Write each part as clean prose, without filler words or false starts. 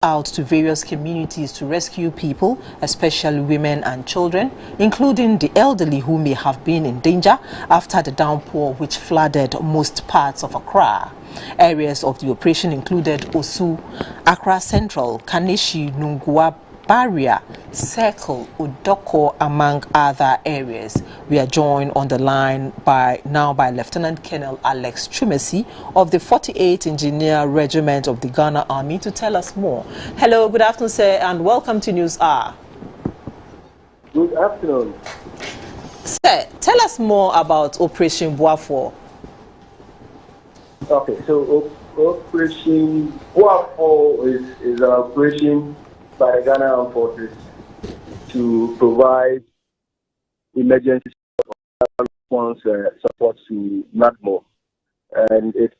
out to various communities to rescue people, especially women and children, including the elderly who may have been in danger after the downpour which flooded most parts of Accra. Areas of the operation included Osu, Accra Central, Kaneshi, Nungua, Barrier, Circle, Udoko, among other areas. We are joined on the line by Lieutenant Colonel Alex Chumesi of the 48th Engineer Regiment of the Ghana Army to tell us more. Hello, good afternoon, sir, and welcome to News Hour. Good afternoon. Sir, tell us more about Operation Boafo. Okay, so Operation Boafo is an operation by the Ghana Armed Forces to provide emergency response support to NADMO. And it's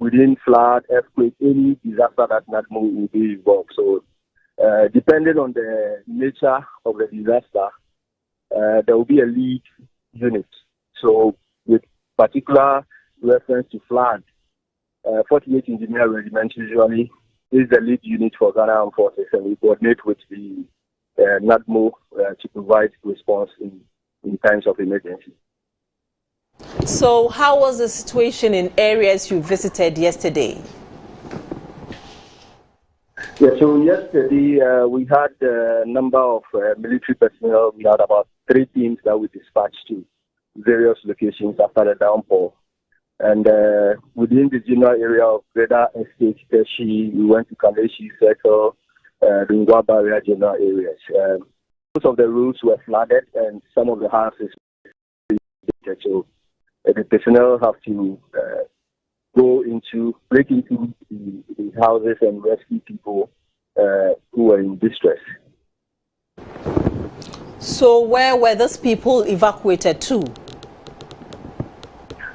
within flood, earthquake, any disaster that NADMO will be involved. So depending on the nature of the disaster, there will be a lead unit. So with particular reference to flood, 48th Engineer Regiment usually is the lead unit for Ghana Armed Forces, and we coordinate with the NADMO to provide response in times of emergency. So how was the situation in areas you visited yesterday? Yeah, so yesterday we had a number of military personnel. We had about 3 teams that we dispatched to various locations after the downpour. And within the general area of Greater Estate, Teshi, we went to Kaneshi, Circle, Lingua Barrier general areas. Most of the roads were flooded and some of the houses were flooded. So the personnel have to break into the houses and rescue people who were in distress. So where were those people evacuated to?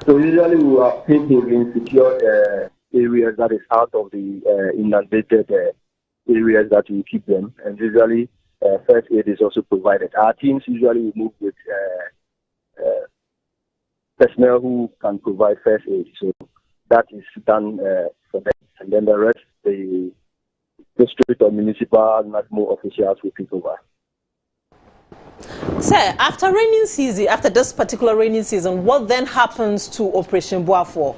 So usually we have people in secure areas that is out of the inundated areas that we keep them, and usually first aid is also provided. Our teams usually move with personnel who can provide first aid, so that is done for them, and then the rest, the district or municipal NADMO officials will take over. Sir, after this particular raining season, what then happens to Operation Boafo?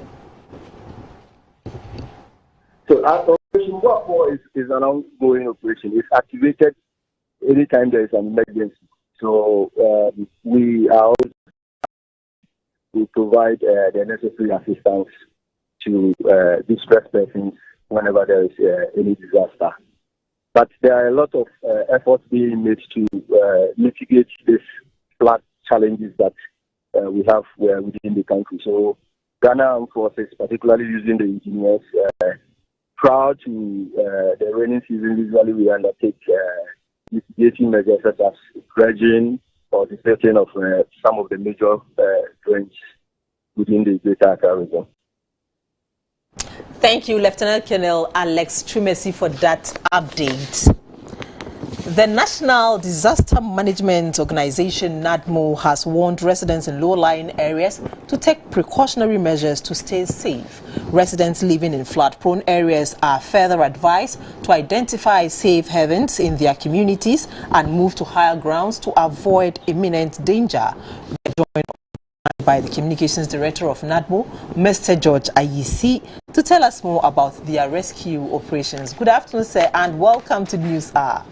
So Operation Boafo is an ongoing operation. It's activated anytime there is an emergency. So we provide the necessary assistance to distressed persons whenever there is any disaster. But there are a lot of efforts being made to mitigate these flood challenges that we have within the country. So Ghana Armed Forces, particularly using the engineers, prior to the rainy season, usually we undertake mitigating measures such as dredging or the setting of some of the major drains within the Greater Accra region. Thank you, Lieutenant Colonel Alex Chumesi, for that update. The National Disaster Management Organization, NADMO, has warned residents in low-lying areas to take precautionary measures to stay safe. Residents living in flood-prone areas are further advised to identify safe havens in their communities and move to higher grounds to avoid imminent danger. We are joined by the Communications Director of NADMO, Mr. George Ayisi, to tell us more about their rescue operations. Good afternoon, sir, and welcome to News Hour.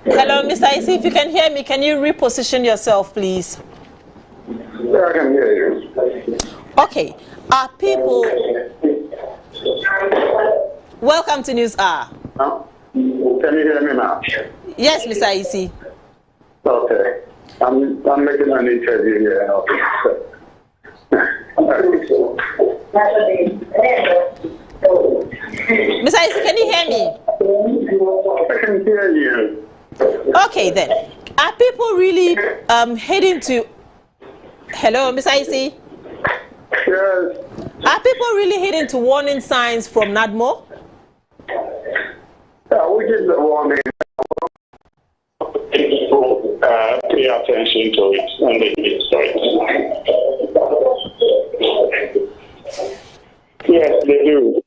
Hello, Mr. Ayisi, if you can hear me, can you reposition yourself, please? Yeah, I can hear you. Okay, our people... Welcome to News Hour. Can you hear me now? Yes, Mr. Ayisi. Okay. I'm making an interview here. Mr. Ayisi, can you hear me? I can hear you. Okay, then. Are people really heading to... Hello, Mr. Ayisi? Yes. Are people really heading to warning signs from NADMO? We give the warning. People pay attention to it and they get started. they do.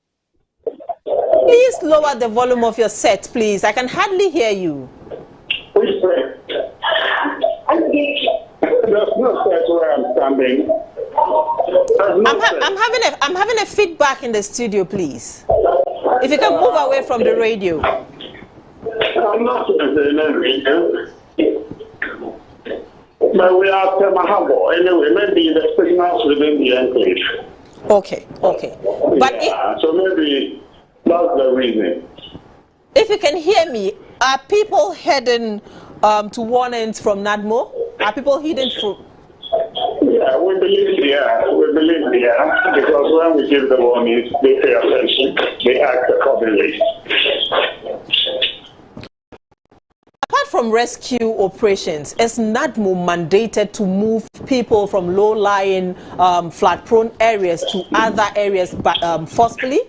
Please lower the volume of your set, please. I can hardly hear you. Which way? There's no set where I'm standing. I'm having a feedback in the studio, please. If you can move away from the radio. I'm not in the radio. But we are Temahabo. Anyway, maybe the signals within the enclave. Okay. But yeah, so maybe that's the reason. If you can hear me, are people heading to warnings from NADMO? Are people heading through? Yeah, we believe because when we give the warnings, they pay attention, they act accordingly. Apart from rescue operations, is NADMO mandated to move people from low-lying, flood-prone areas to other areas forcefully?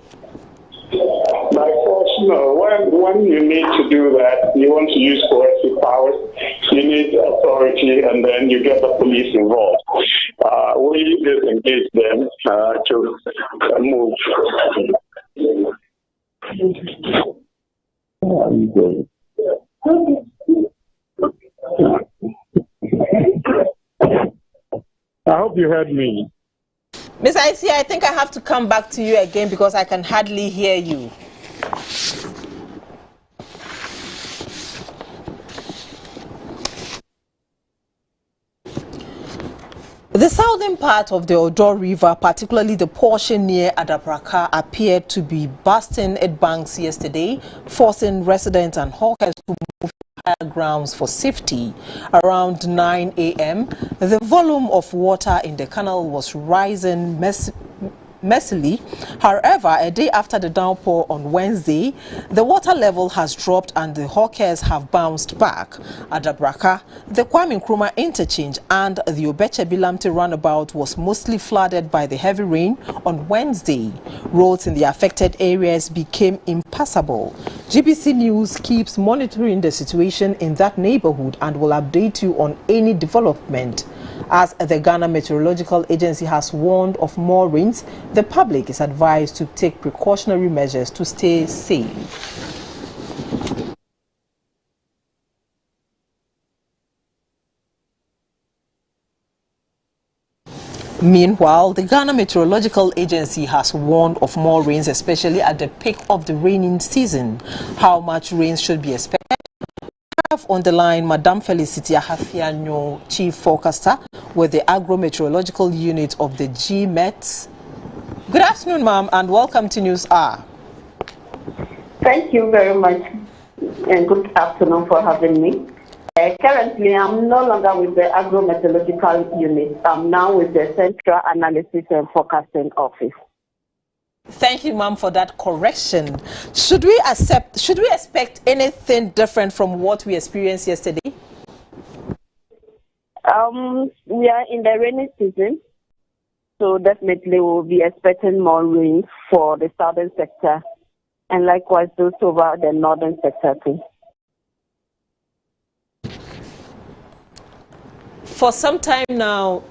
By force, no. When you need to do that, you want to use coercive powers, you need authority, and then you get the police involved. We disengage them to move. I hope you heard me. Miss IC, I think I have to come back to you again because I can hardly hear you. The southern part of the Odo River, particularly the portion near Adabraka, appeared to be bursting at banks yesterday, forcing residents and hawkers to move to higher grounds for safety. Around 9 a.m., the volume of water in the canal was rising messily. However, a day after the downpour on Wednesday, the water level has dropped and the hawkers have bounced back. At Adabraka, the Kwame Nkrumah interchange and the Obeche-Bilamte roundabout was mostly flooded by the heavy rain on Wednesday. Roads in the affected areas became impassable. GBC News keeps monitoring the situation in that neighborhood and will update you on any development. As the Ghana Meteorological Agency has warned of more rains, the public is advised to take precautionary measures to stay safe. Meanwhile, the Ghana Meteorological Agency has warned of more rains, especially at the peak of the raining season. How much rain should be expected? On the line, Madam Felicity Ahafianyo, Chief Forecaster with the Agro-Meteorological Unit of the GMET. Good afternoon, ma'am, and welcome to News Hour. Thank you very much, and good afternoon for having me. Currently, I'm no longer with the Agro-Meteorological Unit. I'm now with the Central Analysis and Forecasting Office. Thank you, ma'am, for that correction. Should we expect anything different from what we experienced yesterday? We are in the rainy season, so definitely we'll be expecting more rain for the southern sector, and likewise those over the northern sector too. For some time now,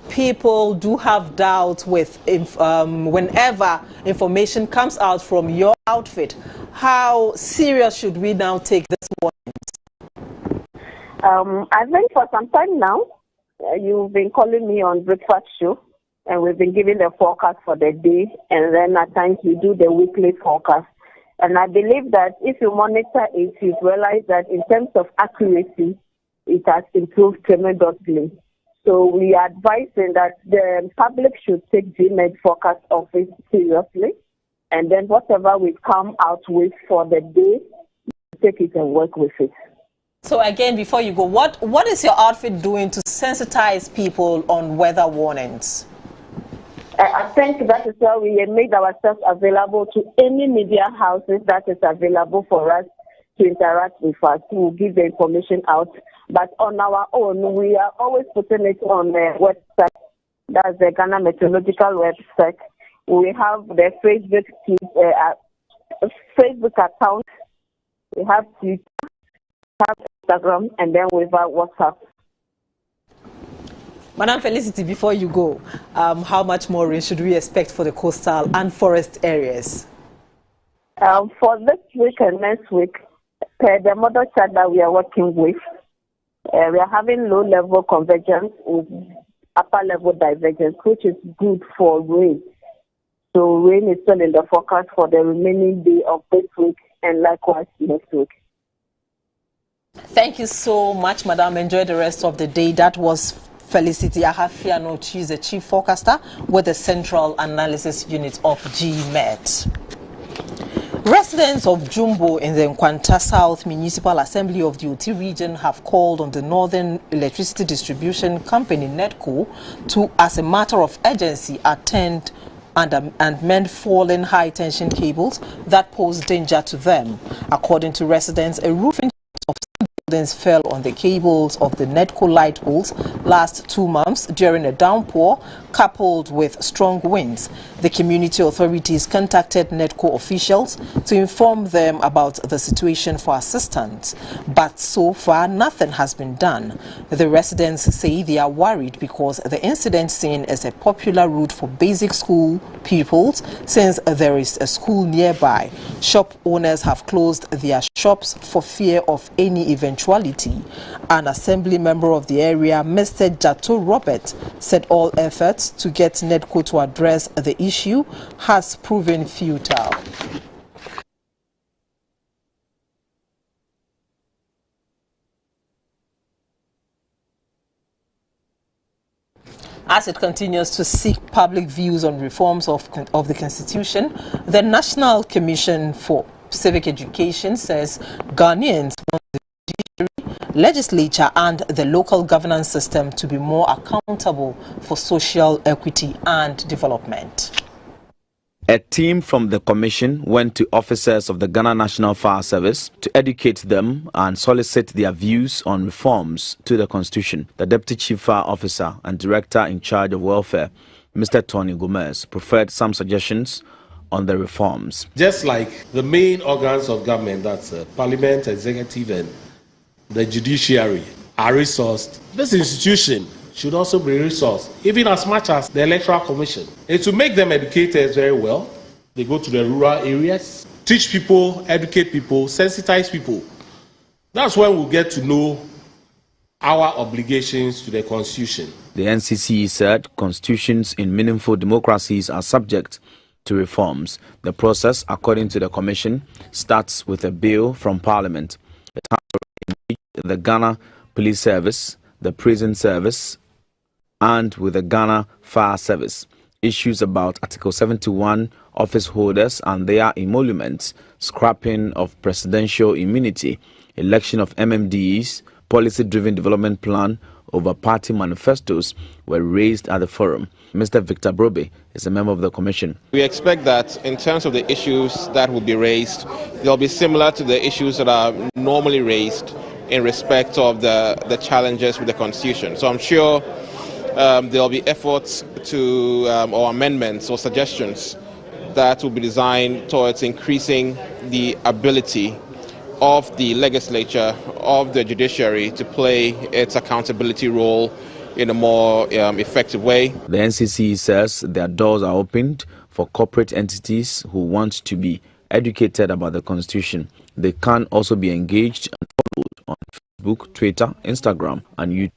people do have doubts with whenever information comes out from your outfit. How serious should we now take this warning? I think for some time now, you've been calling me on breakfast show, and we've been giving the forecast for the day, and then at times we do the weekly forecast. And I believe that if you monitor it, you realize that in terms of accuracy, it has improved tremendously. So we are advising that the public should take GMED forecast office seriously, and then whatever we come out with for the day, take it and work with it. So again, before you go, what is your outfit doing to sensitize people on weather warnings? I think that is why we have made ourselves available to any media houses that is available for us to interact with us. We'll give the information out. But on our own, we are always putting it on the website. That's the Ghana Meteorological website. We have the Facebook account. We have Twitter, we have Instagram, and then we have WhatsApp. Madam Felicity, before you go, how much more rain should we expect for the coastal and forest areas? For this week and next week, per the model chart that we are working with, we are having low-level convergence with upper-level divergence, which is good for rain. So rain is still in the forecast for the remaining day of this week and likewise next week. Thank you so much, Madam. Enjoy the rest of the day. That was Felicity Ahafiano. She's the Chief Forecaster with the Central Analysis Unit of GMET. Residents of Jumbo in the Nkwanta South Municipal Assembly of the Oti region have called on the Northern Electricity Distribution Company, NEDCO, to, as a matter of urgency, attend and mend fallen high-tension cables that pose danger to them. According to residents, a roofing of buildings fell on the cables of the NEDCO light poles last 2 months during a downpour coupled with strong winds. The community authorities contacted NEDCO officials to inform them about the situation for assistance, but so far nothing has been done. The residents say they are worried because the incident scene is a popular route for basic school pupils since there is a school nearby. Shop owners have closed their shops for fear of any eventuality. An assembly member of the area, Mr. Jato Robert, said all efforts to get NEDCO to address the issue has proven futile. As it continues to seek public views on reforms of the Constitution, the National Commission for Civic Education says Ghanaians want the judiciary, legislature and the local governance system to be more accountable for social equity and development. A team from the commission went to officers of the Ghana National Fire Service to educate them and solicit their views on reforms to the Constitution. The Deputy Chief Fire Officer and Director in charge of welfare, Mr. Tony Gomez, preferred some suggestions on the reforms. Just like the main organs of government, that's Parliament, Executive and the Judiciary, are resourced, this institution should also be resourced, even as much as the Electoral Commission. And to make them educated very well, they go to the rural areas, teach people, educate people, sensitize people. That's when we'll get to know our obligations to the Constitution. The NCC said constitutions in meaningful democracies are subject to reforms. The process, according to the Commission, starts with a bill from Parliament. It has to engage the Ghana Police Service, the Prison Service, and with the Ghana Fire Service. Issues about Article 71, office holders and their emoluments, scrapping of presidential immunity, election of MMDs, policy-driven development plan over party manifestos were raised at the forum. Mr. Victor Brobe is a member of the Commission. We expect that in terms of the issues that will be raised, they'll be similar to the issues that are normally raised in respect of the challenges with the Constitution. So I'm sure there'll be efforts to or amendments or suggestions that will be designed towards increasing the ability of the legislature, of the judiciary to play its accountability role in a more effective way. The NCC says their doors are opened for corporate entities who want to be educated about the Constitution. They can also be engaged and followed on Facebook, Twitter, Instagram, and YouTube.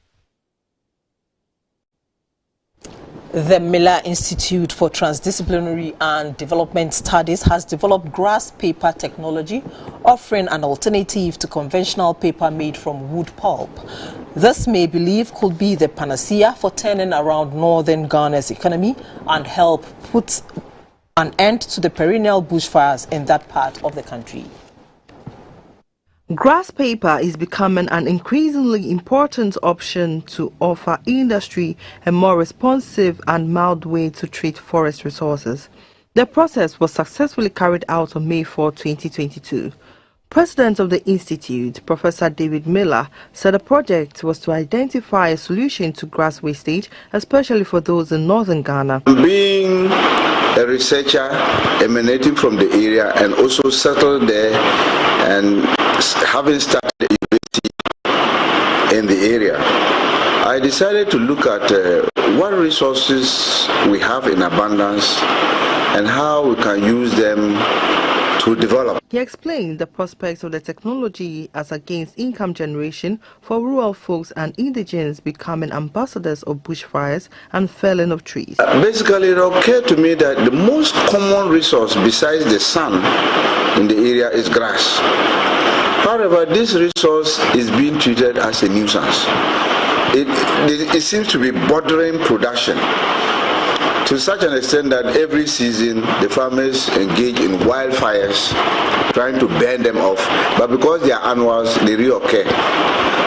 The Miller Institute for Transdisciplinary and Development Studies has developed grass paper technology, offering an alternative to conventional paper made from wood pulp. This may believe could be the panacea for turning around northern Ghana's economy and help put an end to the perennial bushfires in that part of the country. Grass paper is becoming an increasingly important option to offer industry a more responsive and mild way to treat forest resources. The process was successfully carried out on May 4, 2022. President of the Institute, Professor David Miller, said the project was to identify a solution to grass wastage, especially for those in northern Ghana. Being a researcher emanating from the area and also settled there and having started the university in the area, I I decided to look at what resources we have in abundance and how we can use them to develop. He explained the prospects of the technology as against income generation for rural folks and indigents becoming ambassadors of bushfires and felling of trees. Basically, it occurred to me that the most common resource besides the sun in the area is grass. However, this resource is being treated as a nuisance. It seems to be bordering production to such an extent that every season the farmers engage in wildfires trying to burn them off, but because they are annuals, they reoccur.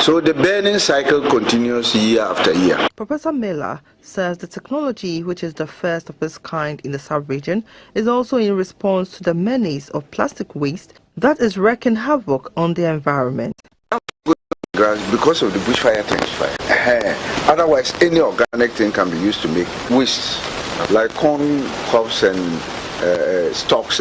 So the burning cycle continues year after year. Professor Miller says the technology, which is the first of its kind in the sub-region, is also in response to the menace of plastic waste that is wreaking havoc on the environment. Because of the bushfire thing. Otherwise, any organic thing can be used to make waste, like corn cobs and stalks.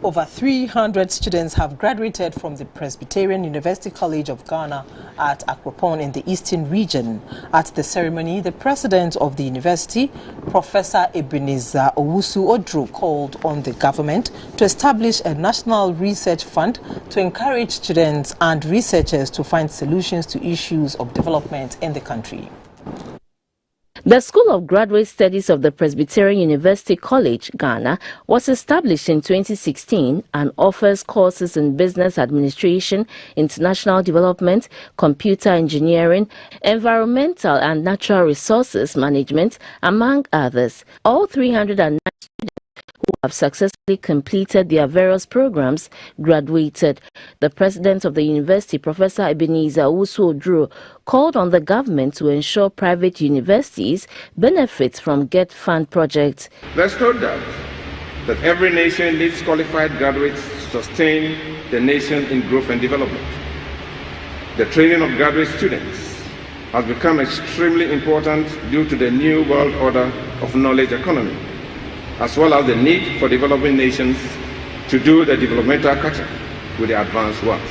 Over 300 students have graduated from the Presbyterian University College of Ghana at Akropong in the Eastern region. At the ceremony, the president of the university, Professor Ebenezer Owusu-Odro, called on the government to establish a national research fund to encourage students and researchers to find solutions to issues of development in the country. The School of Graduate Studies of the Presbyterian University College, Ghana, was established in 2016 and offers courses in business administration, international development, computer engineering, environmental and natural resources management, among others. All 309 students who have successfully completed their various programs graduated. The president of the university, Professor Ebenezer Owusu-Odro, called on the government to ensure private universities benefit from GET Fund projects. There's no doubt that every nation needs qualified graduates to sustain the nation in growth and development. The training of graduate students has become extremely important due to the new world order of knowledge economy, as well as the need for developing nations to do the developmental catch-up with the advanced ones.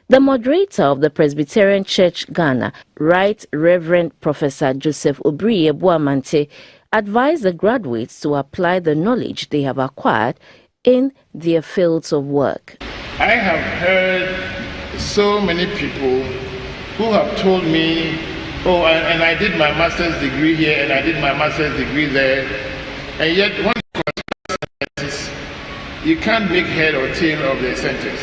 The moderator of the Presbyterian Church Ghana, Right Reverend Professor Joseph Obriye Buamante, advised the graduates to apply the knowledge they have acquired in their fields of work. I have heard so many people who have told me, oh, and I did my master's degree here and I did my master's degree there, and yet once you can't make head or tail of the sentence.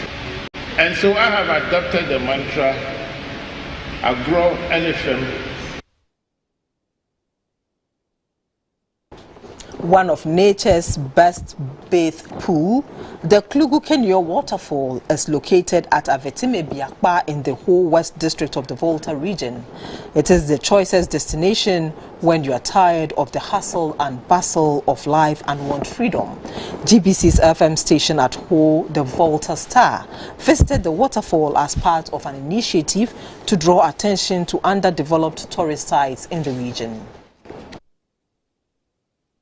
And so I have adopted the mantra, agro NFM. One of nature's best bathe pool, the Klugu-Kenyo waterfall is located at Avetime Biakpa in the whole West District of the Volta region. It is the choicest destination when you are tired of the hustle and bustle of life and want freedom. GBC's FM station at Ho, the Volta Star, visited the waterfall as part of an initiative to draw attention to underdeveloped tourist sites in the region.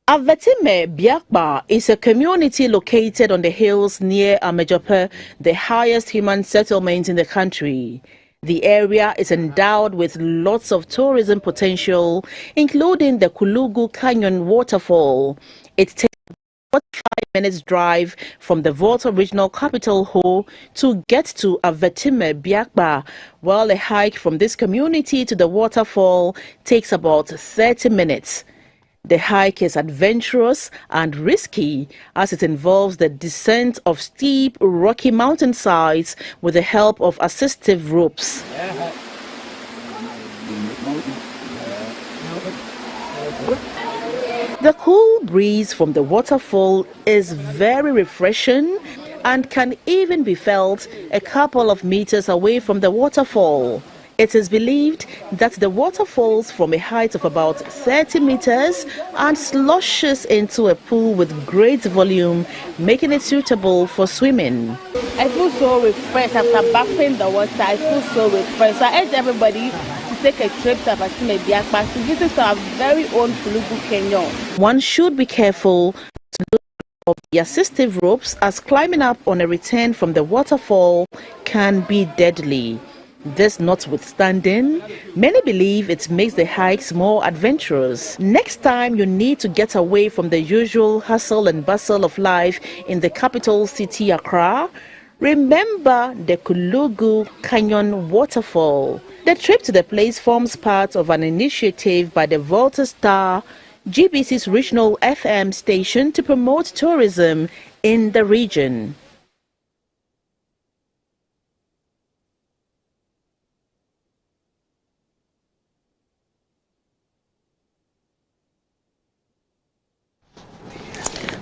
Avetime Biakpa is a community located on the hills near Amejope, the highest human settlement in the country. The area is endowed with lots of tourism potential, including the Kulugu Canyon waterfall. It takes 45 minutes drive from the Volta regional capital Ho to get to Avetime Biakpa, while a hike from this community to the waterfall takes about 30 minutes. The hike is adventurous and risky as it involves the descent of steep, rocky mountainsides with the help of assistive ropes. The cool breeze from the waterfall is very refreshing and can even be felt a couple of meters away from the waterfall. It is believed that the water falls from a height of about 30 meters and sloshes into a pool with great volume, making it suitable for swimming. I feel so refreshed after bathing the water. I feel so refreshed. So I urge everybody to take a trip to Avetime Biakpa to visit our very own Kulugu Canyon. One should be careful to look of the assistive ropes, as climbing up on a return from the waterfall can be deadly. This notwithstanding, many believe it makes the hikes more adventurous. Next time you need to get away from the usual hustle and bustle of life in the capital city, Accra, remember the Kulugu Canyon waterfall. The trip to the place forms part of an initiative by the Volta Star, GBC's regional FM station, to promote tourism in the region.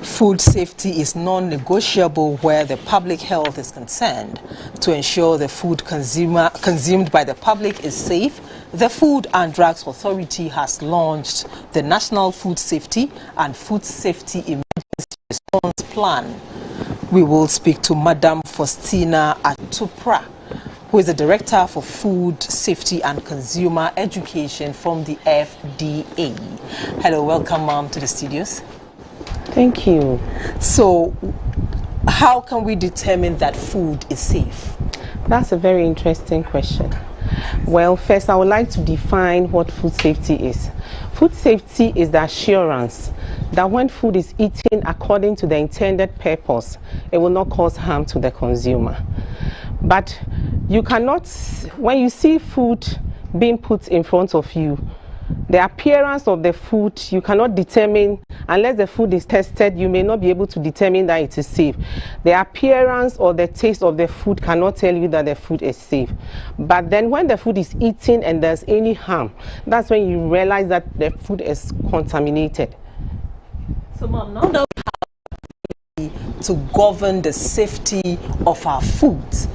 Food safety is non-negotiable where the public health is concerned. To ensure the food consumed by the public is safe, the Food and Drugs Authority has launched the National Food Safety and Food Safety Emergency Response Plan. We will speak to Madam Faustina Atupra, who is the Director for Food Safety and Consumer Education from the FDA. Hello, welcome, ma'am, to the studios. Thank you. So, how can we determine that food is safe? That's a very interesting question. Well, first I would like to define what food safety is. Food safety is the assurance that when food is eaten according to the intended purpose, it will not cause harm to the consumer. But you cannot, when you see food being put in front of you, the appearance of the food, you cannot determine, unless the food is tested, you may not be able to determine that it is safe. The appearance or the taste of the food cannot tell you that the food is safe. But then when the food is eaten and there's any harm, that's when you realize that the food is contaminated. So, ma'am, now that we have to govern the safety of our foods,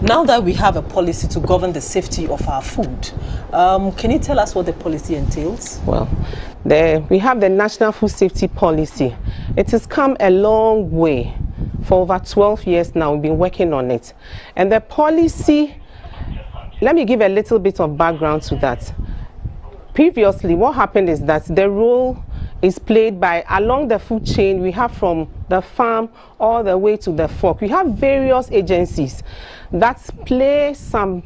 now that we have a policy to govern the safety of our food, can you tell us what the policy entails? Well, we have the National Food Safety Policy. It has come a long way. For over 12 years now, we've been working on it. And the policy, let me give a little bit of background to that. Previously, what happened is that the role is played by, along the food chain, we have from the farm all the way to the fork. We have various agencies that play some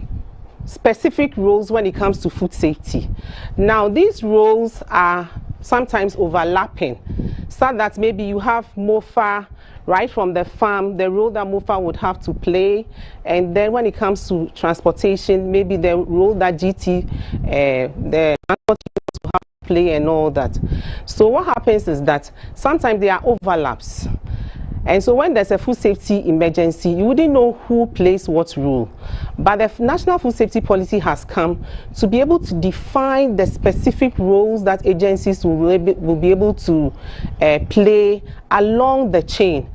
specific roles when it comes to food safety. Now, these roles are sometimes overlapping, so that maybe you have MOFA right from the farm, the role that MOFA would have to play, and then when it comes to transportation, maybe the role that GT, the transport will have to play and all that. So what happens is that sometimes there are overlaps. And so when there's a food safety emergency, you wouldn't know who plays what role. But the National Food Safety Policy has come to be able to define the specific roles that agencies will be able to play along the chain.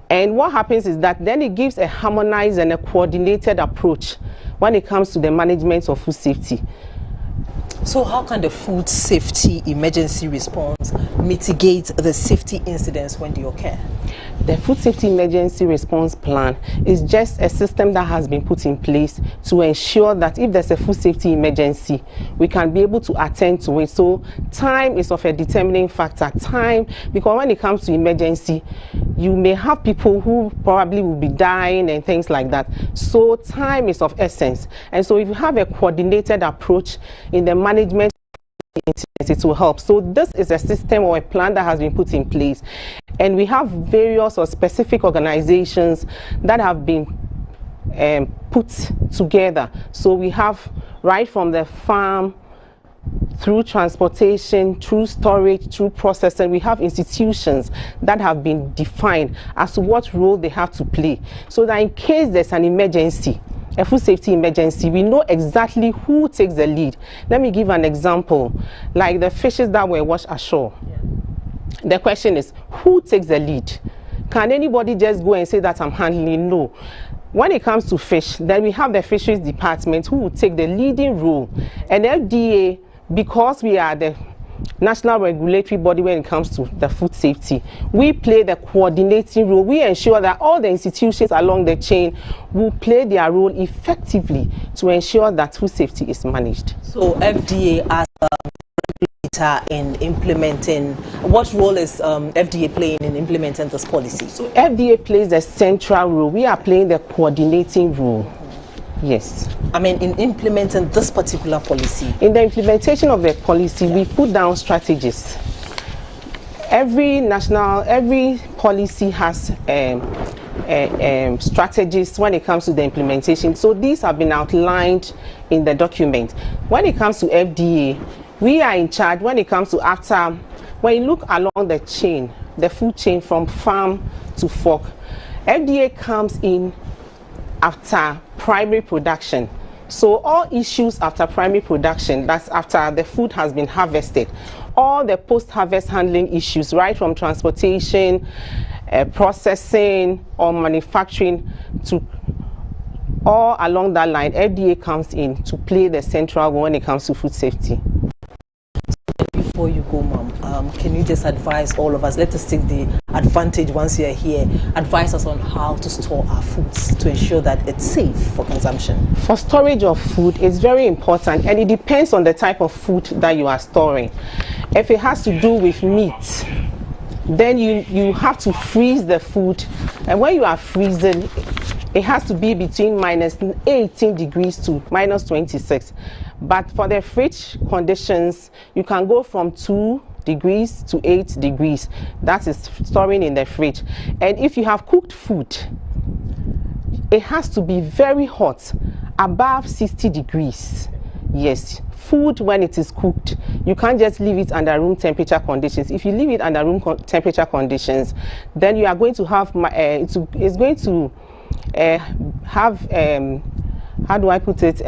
And what happens is that then it gives a harmonized and a coordinated approach when it comes to the management of food safety. So how can the food safety emergency response mitigate the safety incidents when they occur? The Food Safety Emergency Response Plan is just a system that has been put in place to ensure that if there's a food safety emergency, we can be able to attend to it. So time is of a determining factor. Time, because when it comes to emergency, you may have people who probably will be dying and things like that. So time is of essence. And so if you have a coordinated approach in the management, it will help. So this is a system or a plan that has been put in place, and we have various or specific organizations that have been put together. So we have right from the farm, through transportation, through storage, through processing, we have institutions that have been defined as to what role they have to play, so that in case there's an emergency, a food safety emergency, we know exactly who takes the lead. Let me give an example, like the fishes that were washed ashore. The question is, who takes the lead? Can anybody just go and say that I'm handling? No. When it comes to fish, then we have the fisheries department who will take the leading role. And FDA, because we are the national regulatory body when it comes to the food safety, we play the coordinating role. We ensure that all the institutions along the chain will play their role effectively to ensure that food safety is managed. So FDA as a in implementing? What role is FDA playing in implementing this policy? So FDA plays a central role. We are playing the coordinating role. Yes. I mean, in implementing this particular policy. In the implementation of the policy, we put down strategies. Every policy has strategies when it comes to the implementation. So these have been outlined in the document. When it comes to FDA, we are in charge when it comes to when you look along the chain, the food chain from farm to fork, FDA comes in after primary production. So all issues after primary production, that's after the food has been harvested, all the post-harvest handling issues, right from transportation, processing or manufacturing to all along that line, FDA comes in to play the central role when it comes to food safety. Before you go, Mom, can you just advise all of us, let us take the advantage once you're here, advise us on how to store our foods to ensure that it's safe for consumption? For storage of food, it's very important, and it depends on the type of food that you are storing. If it has to do with meat, then you have to freeze the food, and when you are freezing, it has to be between -18 degrees to -26. But for the fridge conditions, you can go from 2 degrees to 8 degrees. That is storing in the fridge. And if you have cooked food, it has to be very hot, above 60 degrees. Yes, food when it is cooked, you can't just leave it under room temperature conditions. If you leave it under room temperature conditions, then you are going to have it's going to have how do I put it?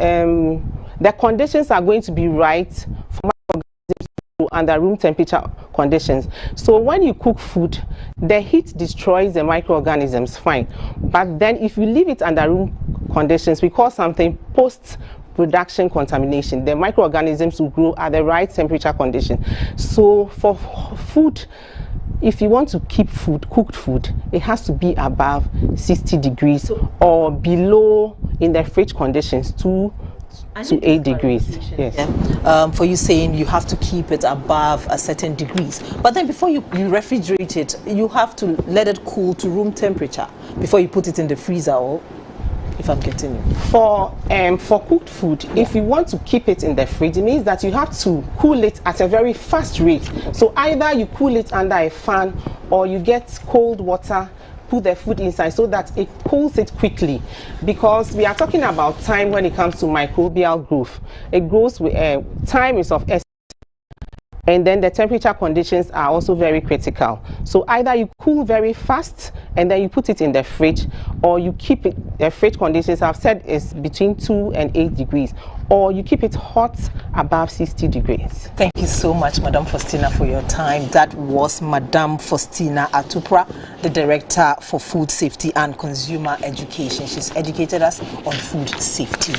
The conditions are going to be right for microorganisms under room temperature conditions. So when you cook food, the heat destroys the microorganisms, fine. But then if you leave it under room conditions, we call something post-production contamination. The microorganisms will grow at the right temperature condition. So for food, if you want to keep food, cooked food, it has to be above 60 degrees or below in the fridge conditions, 2 to 8 degrees. Yes. Yeah. For you saying you have to keep it above a certain degrees, but then before you refrigerate it, you have to let it cool to room temperature before you put it in the freezer, or if I'm getting you. For cooked food, if you want to keep it in the fridge, it means that you have to cool it at a very fast rate. So either you cool it under a fan or you get cold water, put the food inside so that it cools it quickly, because we are talking about time when it comes to microbial growth. It grows with time is of essence, and then the temperature conditions are also very critical. So either you cool very fast and then you put it in the fridge, or you keep it, the fridge conditions I've said is between 2 and 8 degrees, or you keep it hot above 60 degrees. Thank you so much, Madam Faustina, for your time. That was Madam Faustina Atupra, the Director for Food Safety and Consumer Education. She's educated us on food safety.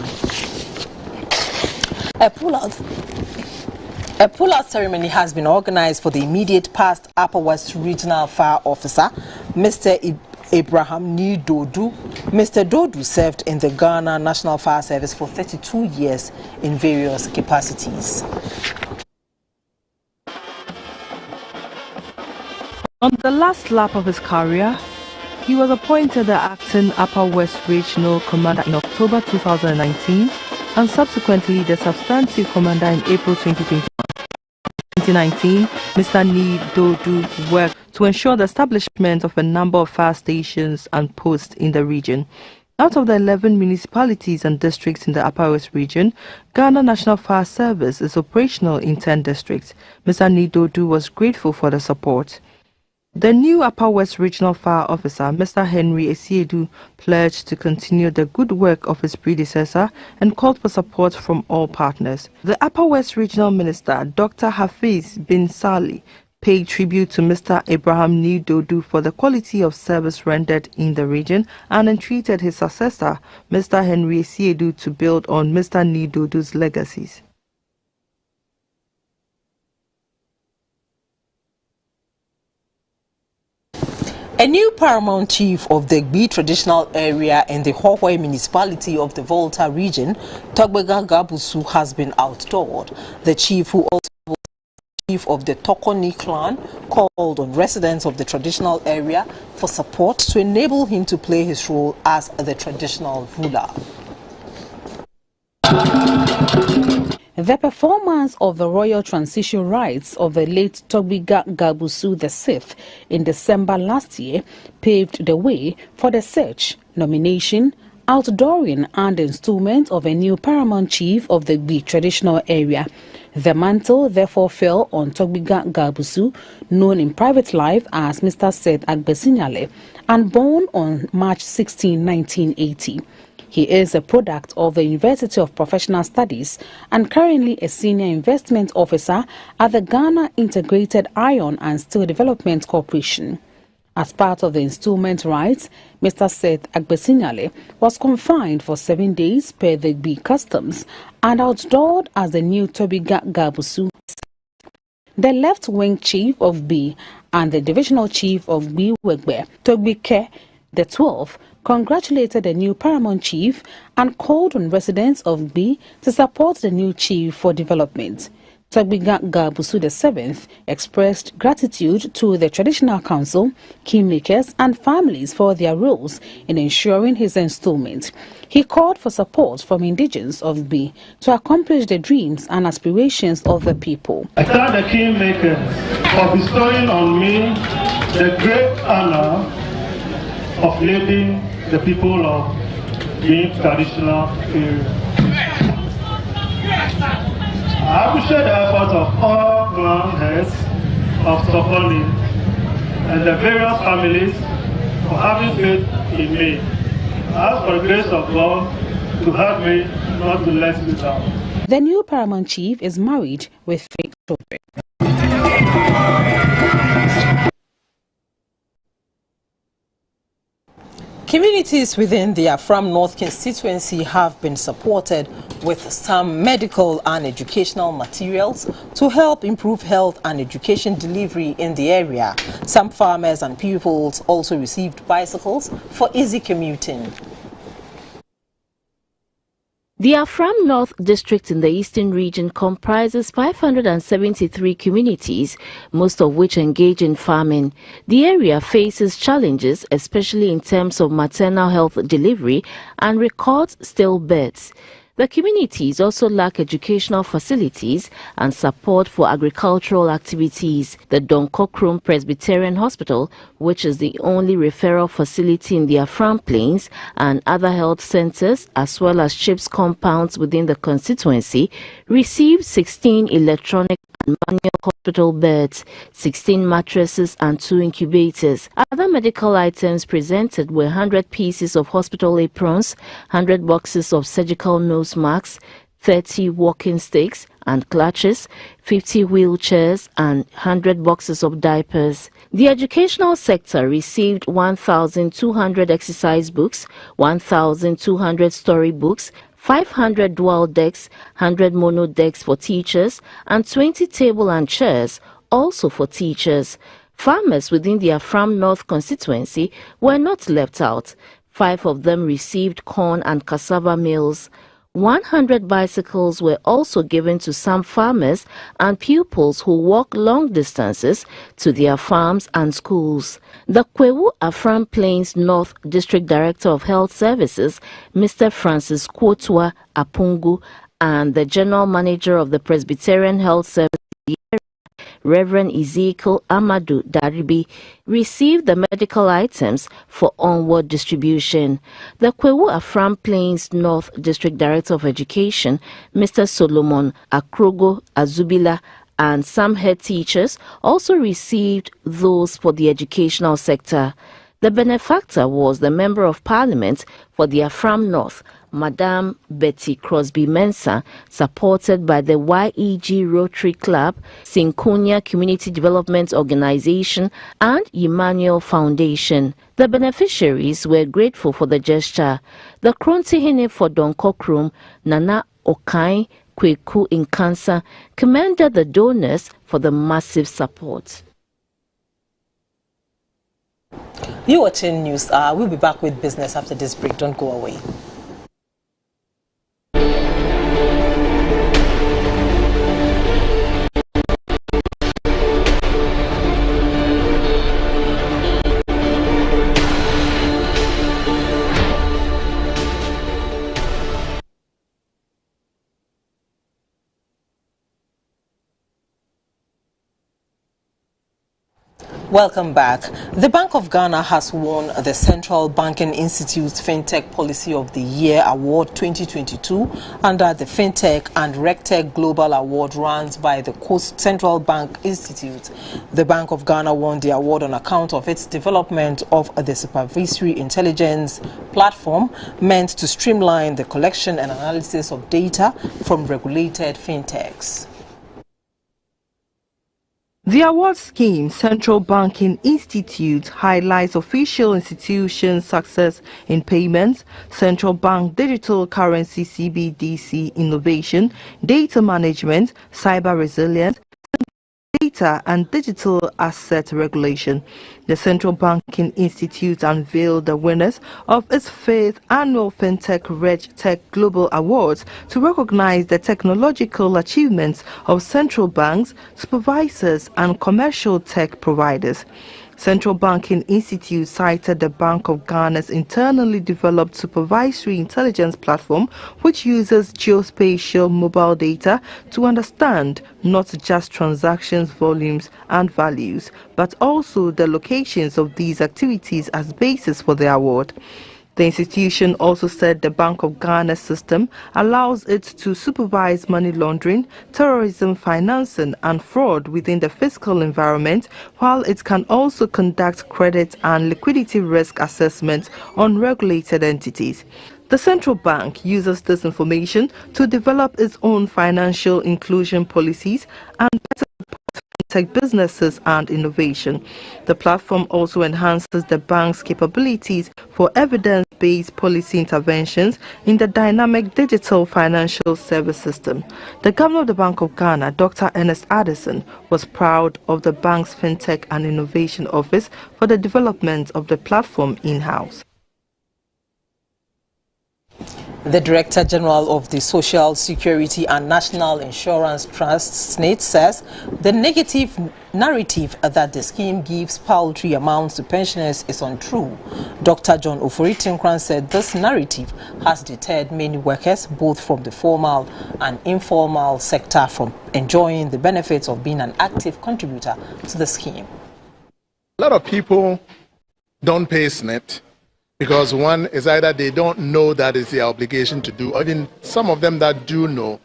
A pull-out ceremony has been organized for the immediate past Upper West Regional Fire Officer, Mr. Abraham Dodu. Mr. Dodu served in the Ghana National Fire Service for 32 years in various capacities. On the last lap of his career, he was appointed the acting Upper West Regional Commander in October 2019 and subsequently the substantive commander in April 2021. In 2019, Mr. Dodu worked to ensure the establishment of a number of fire stations and posts in the region. Out of the 11 municipalities and districts in the Upper West region, Ghana National Fire Service is operational in 10 districts. Mr. Dodu was grateful for the support. The new Upper West Regional Fire Officer, Mr. Henry Esiedu, pledged to continue the good work of his predecessor and called for support from all partners. The Upper West Regional Minister, Dr. Hafiz bin Sali, paid tribute to Mr. Abraham Dodu for the quality of service rendered in the region and entreated his successor, Mr. Henry Esiedu, to build on Mr. Dodu's legacies. A new paramount chief of the Gbi traditional area in the Hohoi municipality of the Volta region, Togbega Gabusu, has been outdoored. The chief, who also chief of the Tokoni clan called on residents of the traditional area for support to enable him to play his role as the traditional ruler. The performance of the royal transition rites of the late Togbiga Gabusu VI in December last year paved the way for the search, nomination, outdooring and installment of a new paramount chief of the Gbi traditional area. The mantle therefore fell on Togbiga Gabusu, known in private life as Mr. Seth Agbesinyale, and born on March 16, 1980. He is a product of the University of Professional Studies and currently a senior investment officer at the Ghana Integrated Iron and Steel Development Corporation. As part of the installment rites, Mr. Seth Agbesinyale was confined for 7 days per the Gbi customs and outdoored as the new Togbiga Gabusu. The left-wing chief of Gbi and the divisional chief of Gbi Wegbe, Togbike the 12th, congratulated the new paramount chief and called on residents of Gbi to support the new chief for development. Togbiga Gabusu VII expressed gratitude to the traditional council, kingmakers and families for their roles in ensuring his installment. He called for support from indigenes of Gbi to accomplish the dreams and aspirations of the people. I thank the kingmakers for bestowing on me the great honor of leading the people of the traditional area. I appreciate the efforts of all clan heads of Tokoni and the various families for having faith in me. I ask for the grace of God to help me not to let me down. The new paramount chief is married with 3 children. Communities within the Afram North constituency have been supported with some medical and educational materials to help improve health and education delivery in the area. Some farmers and pupils also received bicycles for easy commuting. The Afram North district in the eastern region comprises 573 communities, most of which engage in farming. The area faces challenges, especially in terms of maternal health delivery, and records stillbirths. The communities also lack educational facilities and support for agricultural activities. The Donkokrum Presbyterian Hospital, which is the only referral facility in the Afram Plains, and other health centers, as well as CHIPS compounds within the constituency, received 16 electronic and manual hospital beds, 16 mattresses and 2 incubators. Other medical items presented were 100 pieces of hospital aprons, 100 boxes of surgical nose masks, 30 walking sticks and clutches, 50 wheelchairs and 100 boxes of diapers. The educational sector received 1,200 exercise books, 1,200 story books, 500 dual decks, 100 mono decks for teachers, and 20 table and chairs, also for teachers. Farmers within the Afram North constituency were not left out. 5 of them received corn and cassava meals. 100 bicycles were also given to some farmers and pupils who walk long distances to their farms and schools. The Kwewu Afram Plains North District Director of Health Services, Mr. Francis Kwotua Apungu, and the General Manager of the Presbyterian Health Service, Reverend Ezekiel Amadou Daribi, received the medical items for onward distribution. The Kwewu Afram Plains North District Director of Education, Mr. Solomon Akrogo Azubila, and some head teachers also received those for the educational sector. The benefactor was the Member of Parliament for the Afram North, Madame Betty Crosby Mensah, supported by the YEG Rotary Club, Sinkonia Community Development Organization, and Emmanuel Foundation. The beneficiaries were grateful for the gesture. The Krontihine for Donkokrum, Nana Okai Kweku in Cancer, commended the donors for the massive support. You're watching news. We'll be back with business after this break. Don't go away. Welcome back. The Bank of Ghana has won the Central Banking Institute's FinTech Policy of the Year Award 2022 under the FinTech and RegTech Global Award run by the Coast Central Bank Institute. The Bank of Ghana won the award on account of its development of the supervisory intelligence platform meant to streamline the collection and analysis of data from regulated fintechs. The award scheme, Central Banking Institute, highlights official institutions' success in payments, central bank digital currency CBDC innovation, data management, cyber resilience, data and digital asset regulation. The Central Banking Institute unveiled the winners of its 5th annual FinTech RegTech Global Awards to recognize the technological achievements of central banks, supervisors and commercial tech providers. Central Banking Institute cited the Bank of Ghana's internally developed supervisory intelligence platform, which uses geospatial mobile data to understand not just transactions volumes and values, but also the locations of these activities as basis for the award. The institution also said the Bank of Ghana's system allows it to supervise money laundering, terrorism financing and fraud within the fiscal environment, while it can also conduct credit and liquidity risk assessments on regulated entities. The central bank uses this information to develop its own financial inclusion policies and better tech businesses and innovation. The platform also enhances the bank's capabilities for evidence-based policy interventions in the dynamic digital financial service system. The Governor of the Bank of Ghana, Dr. Ernest Addison, was proud of the bank's FinTech and Innovation Office for the development of the platform in-house. The Director General of the Social Security and National Insurance Trust, SNIT, says the negative narrative that the scheme gives paltry amounts to pensioners is untrue. Dr. John Ofori-Tinkran said this narrative has deterred many workers, both from the formal and informal sector, from enjoying the benefits of being an active contributor to the scheme. A lot of people don't pay SNIT. Because one is either they don't know that it's their obligation to do, or even some of them that do know,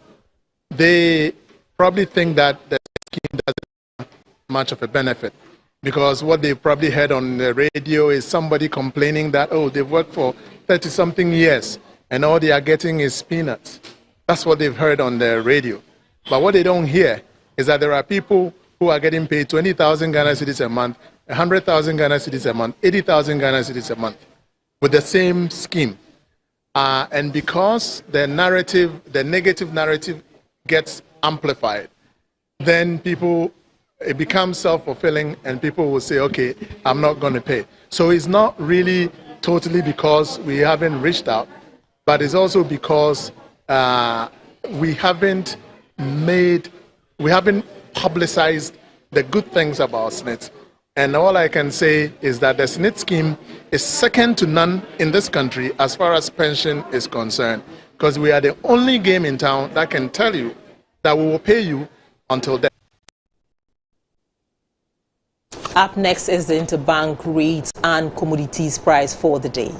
they probably think that the scheme doesn't have much of a benefit. Because what they've probably heard on the radio is somebody complaining that, oh, they've worked for 30-something years and all they are getting is peanuts. That's what they've heard on the radio. But what they don't hear is that there are people who are getting paid 20,000 Ghana cedis a month, 100,000 Ghana cedis a month, 80,000 Ghana cedis a month, with the same scheme. And because the narrative, the negative narrative gets amplified, then it becomes self-fulfilling and people will say, okay, I'm not going to pay. So it's not really totally because we haven't reached out, but it's also because we haven't publicized the good things about SNIT. And all I can say is that the SNIT scheme is second to none in this country as far as pension is concerned, because we are the only game in town that can tell you that we will pay you until death. Up next is the interbank rates and commodities price for the day.